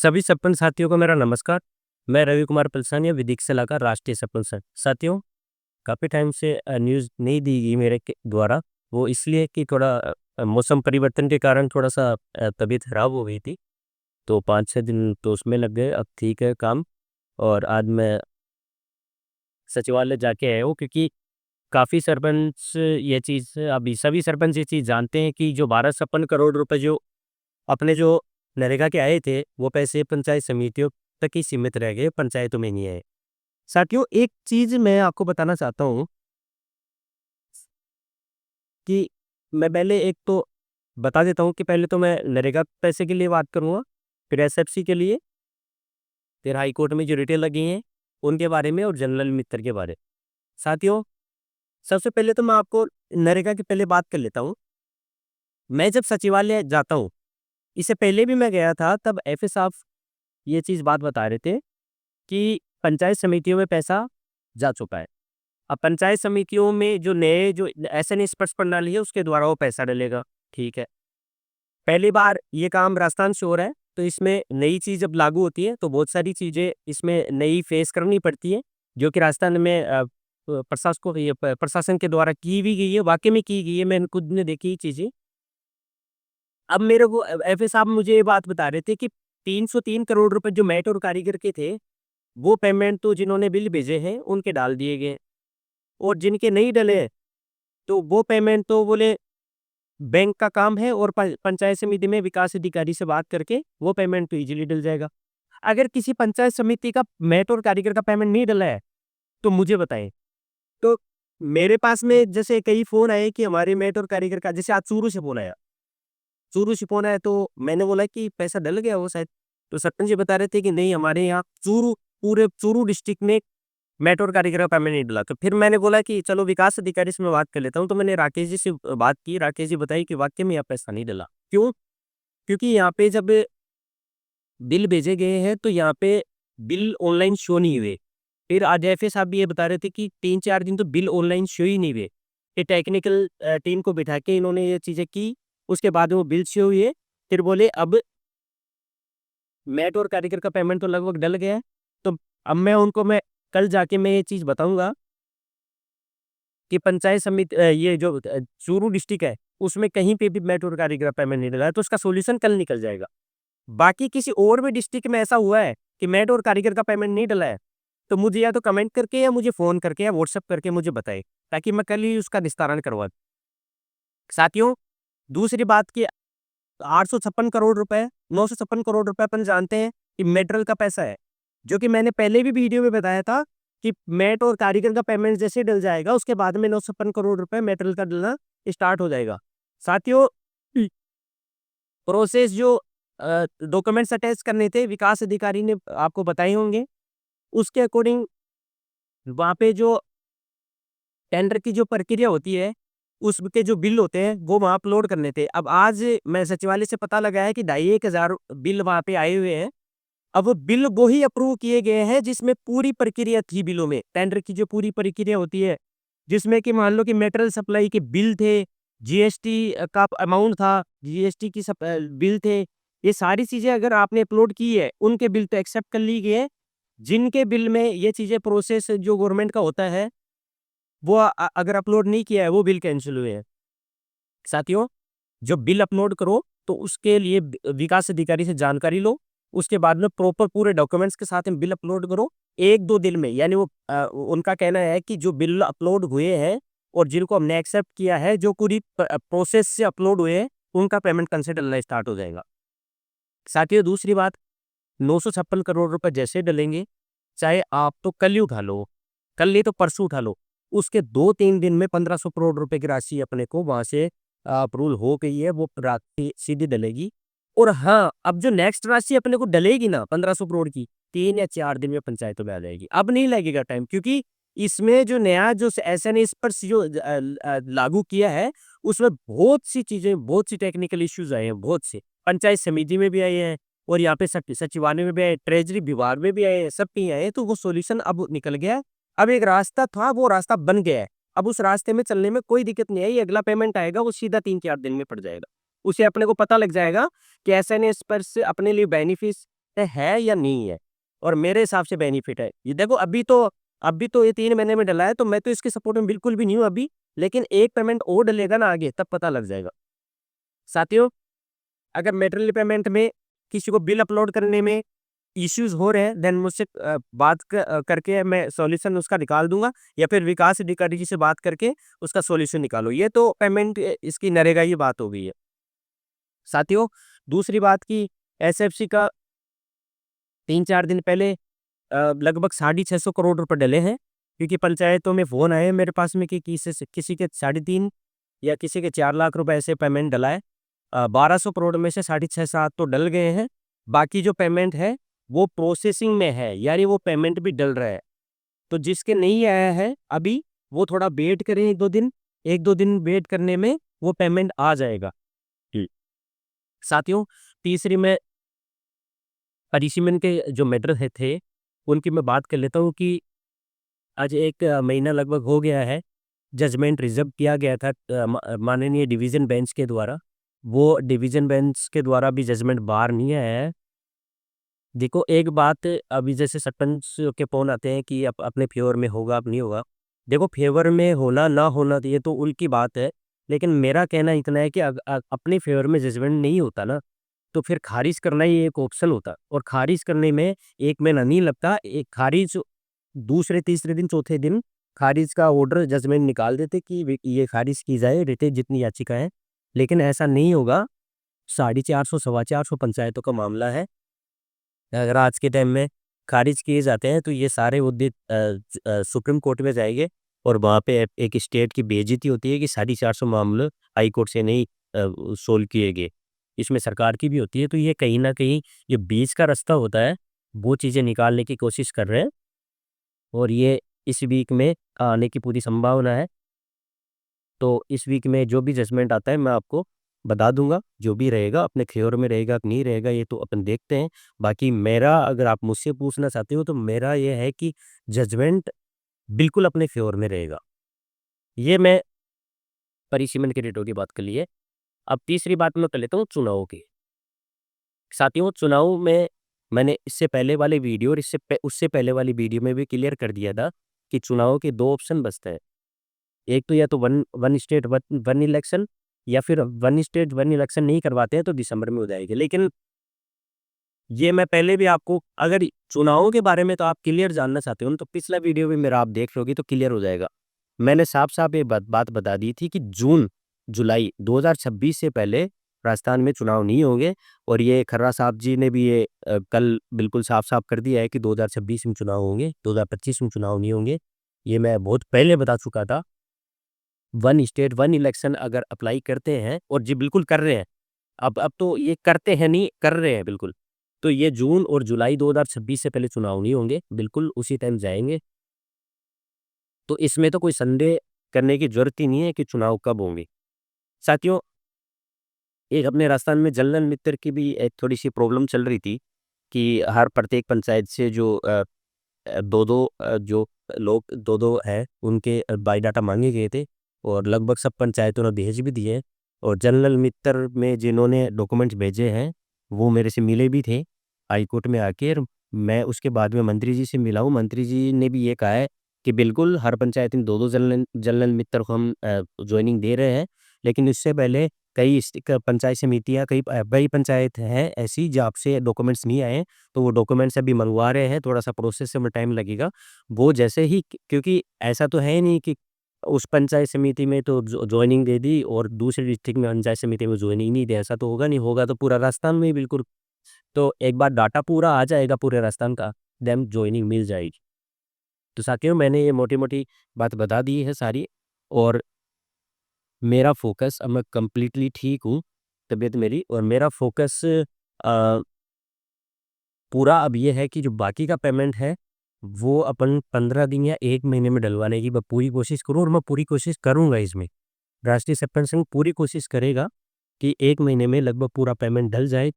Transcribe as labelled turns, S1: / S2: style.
S1: सभी सपन साथियों को मेरा नमस्कार। मैं रवि कुमार पलसानिया, विधिक सलाहकार, राष्ट्रीय सपन संघ। साथियों, काफ़ी टाइम से न्यूज़ नहीं दी गई मेरे के द्वारा। वो इसलिए कि थोड़ा मौसम परिवर्तन के कारण थोड़ा-सा तबीयत खराब हो गई थी। तो 5-6 दिन तो उसमें लग गए, अब ठीक है काम। और आज मैं सचिवालय जाके आया हूँ क्योंकि काफ़ी सरपंच ये चीज़ अभी सभी सरपंच ये चीज़ जानते हैं कि जो 12-56 करोड़ रुपए जो अपने जो नरेगा के आए थे, वो पैसे पंचायत समितियों तक ही सीमित रह गए, पंचायतों में नहीं आए। साथियों, एक चीज़ मैं आपको बताना चाहता हूँ कि मैं पहले एक तो बता देता हूँ कि पहले तो मैं नरेगा पैसे के लिए बात करूँगा, फिर एसएफसी के लिए, फिर हाई कोर्ट में जो रिटें लगी हैं, उनके बारे में और जनरल मित्र के बारे में। साथियों, सबसे पहले तो मैं आपको नरेगा की पहले बात कर लेता हूँ। मैं जब सचिवालय जाता हूँ, इससे पहले भी मैं गया था, तब एफए साहब ये चीज़ बात बता रहे थे कि पंचायत समितियों में पैसा जा चुका है। अब पंचायत समितियों में जो नए जो एसएन स्पर्श प्रणाली है उसके द्वारा वो पैसा डलेगा, ठीक है। पहली बार ये काम राजस्थान से हो रहा है, तो इसमें नई चीज़ जब लागू होती है तो बहुत सारी चीज़ें इसमें नई फेस करनी पड़ती है, जो कि राजस्थान में प्रशासकों ये प्रशासन के द्वारा की भी गई है, वाक़ई में की गई है, मैंने खुद ने देखी ये चीज़ें। अब मेरे को एफए साहब मुझे ये बात बता रहे थे कि 303 करोड़ रुपए जो मैट और कारीगर के थे, वो पेमेंट तो जिन्होंने बिल भेजे हैं, उनके डाल दिए गए। और जिनके नहीं डले हैं, तो वो पेमेंट तो बोले बैंक का काम है और पंचायत समिति में विकास अधिकारी से बात करके वो पेमेंट तो ईज़िली डल जाएगा। अगर किसी पंचायत समिति का मैट और कारीगर का पेमेंट नहीं डला है, तो मुझे बताएँ। तो मेरे पास में जैसे कई फ़ोन आए कि हमारे मैट और कारीगर का जैसे आज चूरू से फ़ोन आया। चूरू से फ़ोन आया तो मैंने बोला कि पैसा डल गया वो शायद। तो सरपंच जी बता रहे थे कि नहीं हमारे यहाँ पूरे चूरू डिस्ट्रिक्ट में मेटोर कारीगर का पेमेंट नहीं डला। तो फिर मैंने बोला कि चलो विकास अधिकारी से मैं बात कर लेता हूँ, तो मैंने राकेश जी से बात की, राकेश जी बताई कि वाक़ई में यहाँ पैसा नहीं डला। क्यों? क्योंकि यहाँ पे जब बिल भेजे गए हैं, तो यहाँ पे बिल ऑनलाइन शो नहीं हुए। फिर आज एफए साहब भी ये बता रहे थे कि 3-4 दिन तो बिल ऑनलाइन शो ही नहीं हुए। ये टेक्निकल टीम को बिठा के इन्होंने ये चीज़ें की, उसके बाद वो बिल शो हुए, फिर बोले अब मैट और कारीगर का पेमेंट तो लगभग डल गया है, तो अब मैं कल जाके मैं ये चीज़ बताऊँगा कि पंचायत समिति ये जो चूरू डिस्ट्रिक्ट है, उसमें कहीं पे भी मैट और कारीगर का पेमेंट नहीं डला है, तो उसका सॉल्यूशन कल निकल जाएगा। बाकी किसी और भी डिस्ट्रिक्ट में ऐसा हुआ है कि मैट और कारीगर का पेमेंट नहीं डला है, तो मुझे या तो कमेंट करके या मुझे फ़ोन करके या व्हाट्सएप करके मुझे बताएँ, ताकि मैं कल ही उसका निस्तारण करवा दूँ। साथियों, दूसरी बात कि 856 करोड़ रुपए, 956 करोड़ रुपए अपन जानते हैं कि मटेरियल का पैसा है, जो कि मैंने पहले भी वीडियो में बताया था कि मैट और कारीगर का पेमेंट जैसे डल जाएगा, उसके बाद में 956 करोड़ रुपए मटेरियल का डलना स्टार्ट हो जाएगा। साथियों, प्रोसेस जो डॉक्यूमेंट्स अटैच करने थे, विकास अधिकारी ने आपको बताए होंगे, उसके अकॉर्डिंग वहाँ पे जो टेंडर की जो प्रक्रिया होती है, उसके जो बिल होते हैं, वो वहाँ अपलोड करने थे। अब आज मैं सचिवालय से पता लगा है कि 2500 बिल वहाँ पे आए हुए हैं। अब वो बिल वो ही अप्रूव किए गए हैं जिसमें पूरी प्रक्रिया थी बिलों में। टेंडर की जो पूरी प्रक्रिया होती है, जिसमें कि मान लो कि मटेरियल सप्लाई के बिल थे, जीएसटी का अमाउंट था, जीएसटी की बिल थे। ये सारी चीज़ें अगर आपने अपलोड की है, उनके बिल तो एक्सेप्ट कर ली गए हैं। जिनके बिल में ये चीज़ें प्रोसेस जो गवर्नमेंट का होता है, वो अगर अपलोड नहीं किया है, वो बिल कैंसल हुए हैं। साथियों, जब बिल अपलोड करो, तो उसके लिए विकास अधिकारी से जानकारी लो। उसके बाद में प्रॉपर पूरे डॉक्यूमेंट्स के साथ में बिल अपलोड करो। 1-2 दिन में यानी वो उनका कहना है कि जो बिल अपलोड हुए हैं और जिनको हमने एक्सेप्ट किया है, जो पूरी प्रोसेस से अपलोड हुए हैं, उनका पेमेंट कल से डलना स्टार्ट हो जाएगा। साथियों, दूसरी बात, 956 करोड़ रुपए जैसे डलेंगे, चाहे आप तो कल ही उठा लो, कल नहीं तो परसों उठा लो। उसके 2-3 दिन में 1500 करोड़ रुपए की राशि अपने को वहाँ से अप्रूवल हो गई है, वो राशि सीधी डलेगी। और हाँ, अब जो नेक्स्ट राशि अपने को डलेगी ना 1500 करोड़ की, 3 या 4 दिन में पंचायतों में आ जाएगी। अब नहीं लगेगा टाइम, क्योंकि इसमें जो नया जो एसएनएस पर जो लागू किया है, उसमें बहुत सी चीज़ें, बहुत सी टेक्निकल इश्यूज़ आए हैं, बहुत से। पंचायत समिति में भी आए हैं और यहाँ पे सचिवालय में भी आए, ट्रेजरी विभाग में भी आए हैं, सब कहीं आए हैं, तो वो सॉल्यूशन अब निकल गया है। अब एक रास्ता था, वो रास्ता बन गया है। अब उस रास्ते में चलने में कोई दिक्कत नहीं आई, अगला पेमेंट आएगा, वो सीधा 3-4 दिन में पड़ जाएगा। उसे अपने को पता लग जाएगा कि एसएनएस पर से अपने लिए बेनिफिट है या नहीं है, और मेरे हिसाब से बेनिफिट है। ये देखो अभी तो ये 3 महीने में डला है, तो मैं तो इसके सपोर्ट में बिल्कुल भी नहीं हूँ अभी, लेकिन एक पेमेंट और डलेगा ना आगे, तब पता लग जाएगा। साथियों, अगर मटेरियल पेमेंट में किसी को बिल अपलोड करने में इश्यूज हो रहे हैं, देन मुझसे करके मैं सॉल्यूशन उसका निकाल दूंगा, या फिर विकास अधिकारी जी से बात करके उसका सॉल्यूशन निकालो। ये तो पेमेंट इसकी नरेगा की बात हो गई है। साथियों, दूसरी बात की एसएफसी का 3-4 दिन पहले लगभग 650 करोड़ रुपए डले हैं, क्योंकि पंचायतों में फ़ोन आए हैं मेरे पास में कि किसी के 3.5 या किसी के 4 लाख रुपए ऐसे पेमेंट डला है। 1200 करोड़ में से 6.5-7 तो डल गए हैं, बाकी जो पेमेंट है वो प्रोसेसिंग में है, यानी वो पेमेंट भी डल रहा है। तो जिसके नहीं आया है अभी, वो थोड़ा वेट करें 1-2 दिन, 1-2 दिन वेट करने में वो पेमेंट आ जाएगा। जी। साथियों, तीसरी मैं परिसीमन के जो मैटर थे, उनकी मैं बात कर लेता हूँ कि आज 1 महीना लगभग हो गया है, जजमेंट रिज़र्व किया गया था माननीय डिवीज़न बेंच के द्वारा। वो डिवीज़न बेंच के द्वारा भी जजमेंट बाहर नहीं आया है। देखो, एक बात अभी जैसे सरपंच के फ़ोन आते हैं कि अपने फ़ेवर में होगा, अब नहीं होगा। देखो, फ़ेवर में होना, ना होना तो ये तो उनकी बात है, लेकिन मेरा कहना इतना है कि अपने फ़ेवर में जजमेंट नहीं होता ना, तो फिर खारिज करना ही एक ऑप्शन होता, और खारिज करने में 1 महीना नहीं लगता। एक खारिज दूसरे, तीसरे दिन, चौथे दिन खारिज का ऑर्डर जजमेंट निकाल देते कि ये खारिज की जाए, रिटेन जितनी याचिका है। लेकिन ऐसा नहीं होगा। 450 सवा 400 पंचायतों का मामला है। अगर आज के टाइम में खारिज किए जाते हैं तो ये सारे मुद्दे सुप्रीम कोर्ट में जाएंगे, और वहाँ पे एक स्टेट की बेइज्जती होती है कि 450 मामले हाई कोर्ट से नहीं सोल्व किए गए। इसमें सरकार की भी होती है, तो ये कहीं ना कहीं ये बीच का रास्ता होता है, वो चीज़ें निकालने की कोशिश कर रहे हैं, और ये इस वीक में आने की पूरी संभावना है। तो इस वीक में जो भी जजमेंट आता है मैं आपको बता दूंगा, जो भी रहेगा अपने फेवर में रहेगा कि नहीं रहेगा ये तो अपन देखते हैं। बाकी मेरा, अगर आप मुझसे पूछना चाहते हो, तो मेरा ये है कि जजमेंट बिल्कुल अपने फेवर में रहेगा। ये मैं परिसीमन के रेटों की बात कर ली है। अब तीसरी बात मैं कर लेता हूँ चुनाव की। साथियों, चुनाव में मैंने इससे पहले वाले वीडियो और उससे पहले वाली वीडियो में भी क्लियर कर दिया था कि चुनाव के 2 ऑप्शन बचते हैं। एक तो या तो one one state one one election, या फिर वन स्टेट वन इलेक्शन नहीं करवाते हैं तो दिसंबर में हो जाएगी। लेकिन ये मैं पहले भी आपको, अगर चुनावों के बारे में तो आप क्लियर जानना चाहते हो ना, तो पिछला वीडियो भी मेरा आप देख लोगे तो क्लियर हो जाएगा। मैंने साफ-साफ ये बात बता दी थी कि जून, जुलाई 2026 से पहले राजस्थान में चुनाव नहीं होंगे, और ये खर्रा साहब जी ने भी ये कल बिल्कुल साफ-साफ कर दिया है कि 2026 में चुनाव होंगे, 2025 में चुनाव नहीं होंगे। ये मैं बहुत पहले बता चुका था। वन स्टेट वन इलेक्शन अगर अप्लाई करते हैं, और जी बिल्कुल कर रहे हैं, अब तो ये करते हैं नहीं, कर रहे हैं बिल्कुल। तो ये जून और जुलाई 2026 से पहले चुनाव नहीं होंगे, बिल्कुल उसी टाइम जाएँगे। तो इसमें तो कोई संदेह करने की ज़रूरत ही नहीं है कि चुनाव कब होंगे। साथियों, एक अपने राजस्थान में जल-नल मित्र की भी एक थोड़ी-सी प्रॉब्लम चल रही थी कि हर प्रत्येक पंचायत से जो 2-2 जो लोग 2-2 हैं, उनके बायोडाटा माँगे गए थे, और लगभग सब पंचायतों ने भेज भी दिए हैं। और जनरल मित्र में जिन्होंने डॉक्यूमेंट्स भेजे हैं, वो मेरे से मिले भी थे हाई कोर्ट में आके, और मैं उसके बाद में मंत्री जी से मिला हूँ। मंत्री जी ने भी ये कहा है कि बिल्कुल हर पंचायत में 2-2 जनरल जनरल मित्र को हम जॉइनिंग दे रहे हैं। लेकिन इससे पहले कई पंचायत समितियाँ, कई पंचायत हैं ऐसी जहाँ से डॉक्यूमेंट्स नहीं आए हैं, तो वो डॉक्यूमेंट्स अभी मंगवा रहे हैं, थोड़ा-सा प्रोसेस में टाइम लगेगा। वो जैसे ही, क्योंकि ऐसा तो है नहीं कि उस पंचायत समिति में तो जॉइनिंग दे दी और दूसरे डिस्ट्रिक्ट में पंचायत समिति में जॉइनिंग नहीं दी, ऐसा तो होगा नहीं, होगा तो पूरा राजस्थान में ही बिल्कुल। तो एक बार डाटा पूरा आ जाएगा पूरे राजस्थान का, देन जॉइनिंग मिल जाएगी। तो साथियों, मैंने ये मोटी-मोटी बात बता दी है सारी, और मेरा फ़ोकस, अब मैं कंप्लीटली ठीक हूँ, तबीयत मेरी, और मेरा फ़ोकस पूरा अब ये है कि जो बाकी का पेमेंट है, वो अपन 15 दिन या 1 महीने में डलवाने की मैं पूरी कोशिश करूँ, और मैं पूरी कोशिश करूँगा इसमें। राष्ट्रीय सरपंच संघ पूरी कोशिश करेगा कि 1 महीने में लगभग पूरा पेमेंट डल जाए,